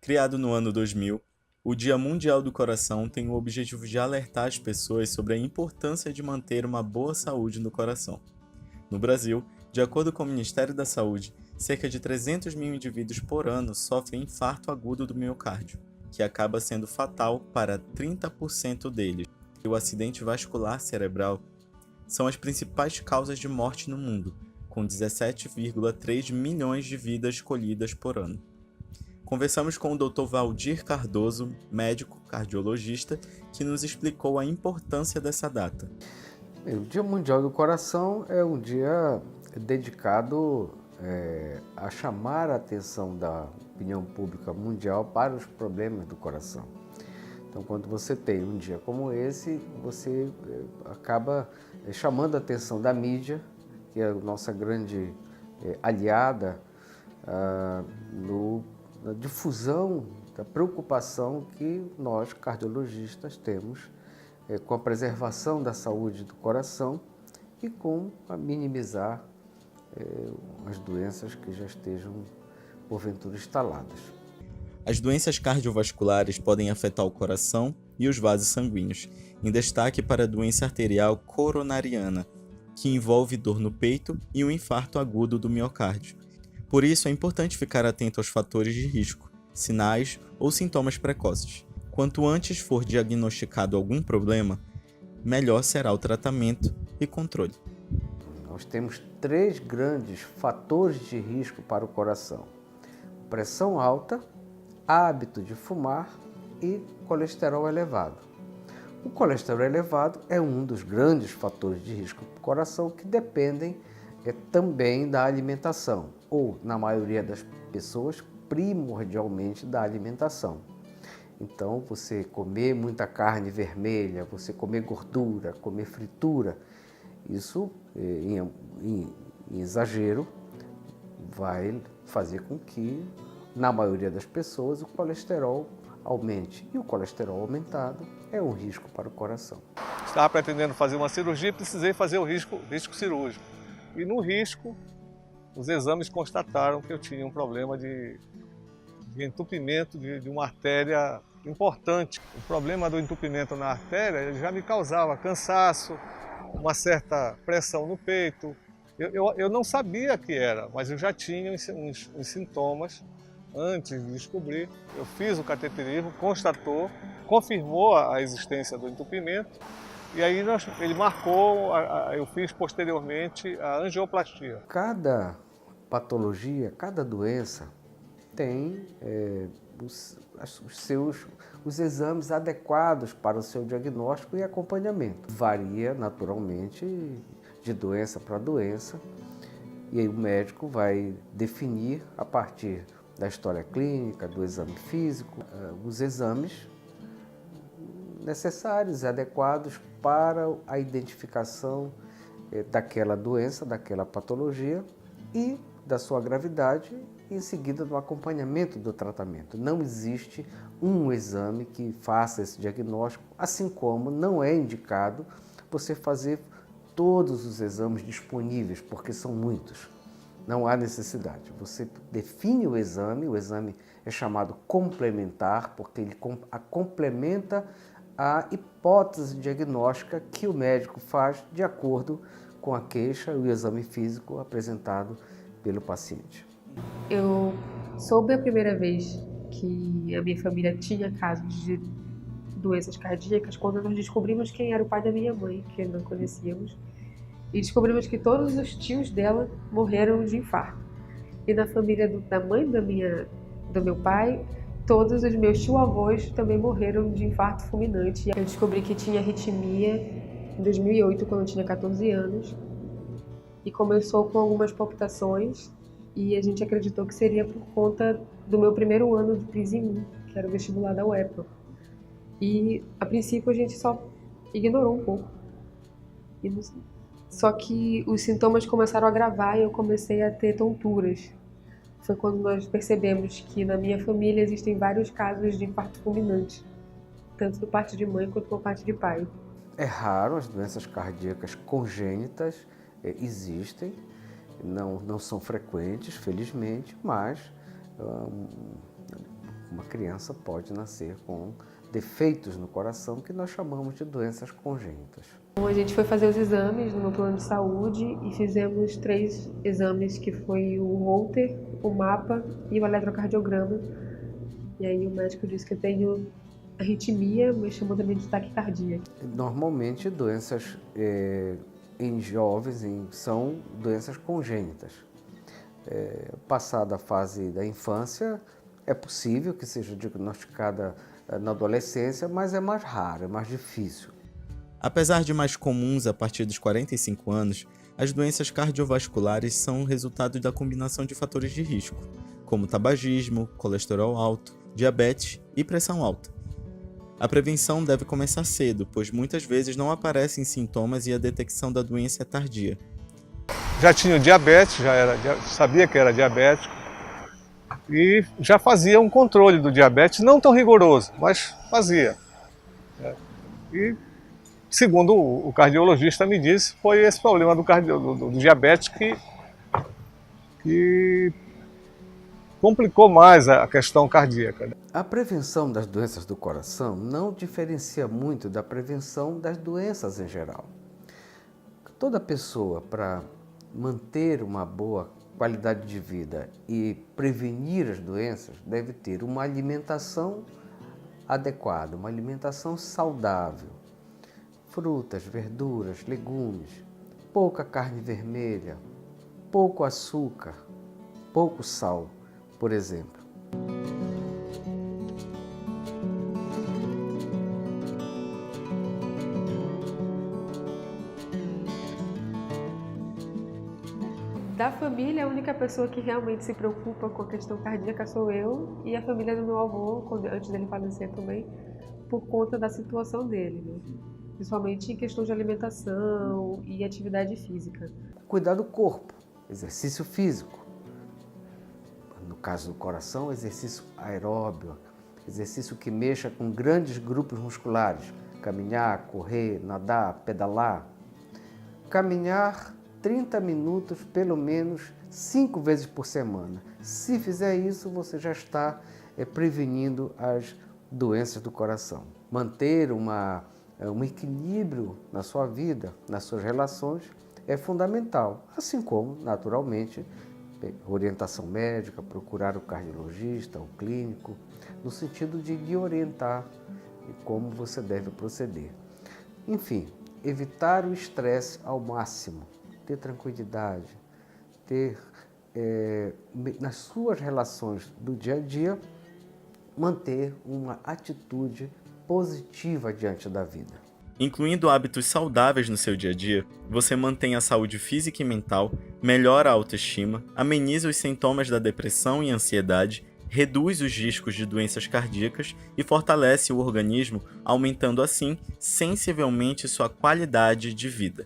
Criado no ano 2000, o Dia Mundial do Coração tem o objetivo de alertar as pessoas sobre a importância de manter uma boa saúde no coração. No Brasil, de acordo com o Ministério da Saúde, cerca de 300 mil indivíduos por ano sofrem infarto agudo do miocárdio, que acaba sendo fatal para 30% deles. E o acidente vascular cerebral são as principais causas de morte no mundo, com 17,3 milhões de vidas colhidas por ano. Conversamos com o Dr. Valdir Cardoso, médico cardiologista, que nos explicou a importância dessa data. O Dia Mundial do Coração é um dia dedicado a chamar a atenção da opinião pública mundial para os problemas do coração. Então, quando você tem um dia como esse, você acaba chamando a atenção da mídia, que é a nossa grande aliada na difusão da preocupação que nós, cardiologistas, temos com a preservação da saúde do coração e com a minimizar as doenças que já estejam, porventura, instaladas. As doenças cardiovasculares podem afetar o coração e os vasos sanguíneos, em destaque para a doença arterial coronariana, que envolve dor no peito e um infarto agudo do miocárdio. Por isso, é importante ficar atento aos fatores de risco, sinais ou sintomas precoces. Quanto antes for diagnosticado algum problema, melhor será o tratamento e controle. Nós temos 3 grandes fatores de risco para o coração: pressão alta, hábito de fumar e colesterol elevado. O colesterol elevado é um dos grandes fatores de risco para o coração que dependem também da alimentação, ou, na maioria das pessoas, primordialmente da alimentação. Então, você comer muita carne vermelha, você comer gordura, comer fritura, isso, em exagero, vai fazer com que, na maioria das pessoas, o colesterol aumente. E o colesterol aumentado é um risco para o coração. Estava pretendendo fazer uma cirurgia e precisei fazer o risco cirúrgico. E no risco, os exames constataram que eu tinha um problema de entupimento de uma artéria importante. O problema do entupimento na artéria já me causava cansaço, uma certa pressão no peito. Eu não sabia que era, mas eu já tinha uns sintomas antes de descobrir. Eu fiz o cateterismo, constatou, confirmou a existência do entupimento. E aí ele marcou, eu fiz posteriormente a angioplastia. Cada patologia, cada doença tem os exames adequados para o seu diagnóstico e acompanhamento. Varia naturalmente de doença para doença e aí o médico vai definir a partir da história clínica, do exame físico, os exames necessários e adequados para a identificação daquela doença, daquela patologia e da sua gravidade e em seguida do acompanhamento do tratamento. Não existe um exame que faça esse diagnóstico, assim como não é indicado você fazer todos os exames disponíveis, porque são muitos. Não há necessidade. Você define o exame é chamado complementar, porque ele complementa a hipótese diagnóstica que o médico faz de acordo com a queixa e o exame físico apresentado pelo paciente. Eu soube a primeira vez que a minha família tinha casos de doenças cardíacas quando nós descobrimos quem era o pai da minha mãe, que não conhecíamos, e descobrimos que todos os tios dela morreram de infarto. E na família da mãe do meu pai, todos os meus tio-avós também morreram de infarto fulminante. Eu descobri que tinha arritmia em 2008, quando eu tinha 14 anos, e começou com algumas palpitações, e a gente acreditou que seria por conta do meu primeiro ano de PRISM 1, que era o vestibular da UEPA. E, a princípio, a gente só ignorou um pouco. Só que os sintomas começaram a agravar e eu comecei a ter tonturas. Foi quando nós percebemos que na minha família existem vários casos de infarto fulminante, tanto por parte de mãe quanto por parte de pai. É raro, as doenças cardíacas congênitas existem, não são frequentes, felizmente, mas Uma criança pode nascer com defeitos no coração que nós chamamos de doenças congênitas. Então, a gente foi fazer os exames no meu plano de saúde e fizemos 3 exames, que foi o Holter, o mapa e o eletrocardiograma. E aí o médico disse que eu tenho arritmia, mas chamou também de taquicardia. Normalmente, doenças em jovens são doenças congênitas. Passada a fase da infância, é possível que seja diagnosticada na adolescência, mas é mais raro, é mais difícil. Apesar de mais comuns a partir dos 45 anos, as doenças cardiovasculares são resultado da combinação de fatores de risco, como tabagismo, colesterol alto, diabetes e pressão alta. A prevenção deve começar cedo, pois muitas vezes não aparecem sintomas e a detecção da doença é tardia. Já tinha diabetes, sabia que era diabético e já fazia um controle do diabetes, não tão rigoroso, mas fazia. E, segundo o cardiologista me disse, foi esse problema do diabetes que complicou mais a questão cardíaca. A prevenção das doenças do coração não diferencia muito da prevenção das doenças em geral. Toda pessoa, para manter uma boa qualidade de vida e prevenir as doenças, deve ter uma alimentação adequada, uma alimentação saudável. Frutas, verduras, legumes, pouca carne vermelha, pouco açúcar, pouco sal, por exemplo. Da família, a única pessoa que realmente se preocupa com a questão cardíaca sou eu e a família do meu avô, antes dele falecer também, por conta da situação dele, né? Principalmente em questão de alimentação e atividade física. Cuidar do corpo, exercício físico. No caso do coração, exercício aeróbio, exercício que mexa com grandes grupos musculares. Caminhar, correr, nadar, pedalar. Caminhar 30 minutos, pelo menos 5 vezes por semana. Se fizer isso, você já está prevenindo as doenças do coração. Manter um equilíbrio na sua vida, nas suas relações, é fundamental. Assim como, naturalmente, orientação médica, procurar o cardiologista, o clínico, no sentido de lhe orientar como você deve proceder. Enfim, evitar o estresse ao máximo. Ter tranquilidade, ter nas suas relações do dia a dia, manter uma atitude positiva diante da vida. Incluindo hábitos saudáveis no seu dia a dia, você mantém a saúde física e mental, melhora a autoestima, ameniza os sintomas da depressão e ansiedade, reduz os riscos de doenças cardíacas e fortalece o organismo, aumentando assim sensivelmente sua qualidade de vida.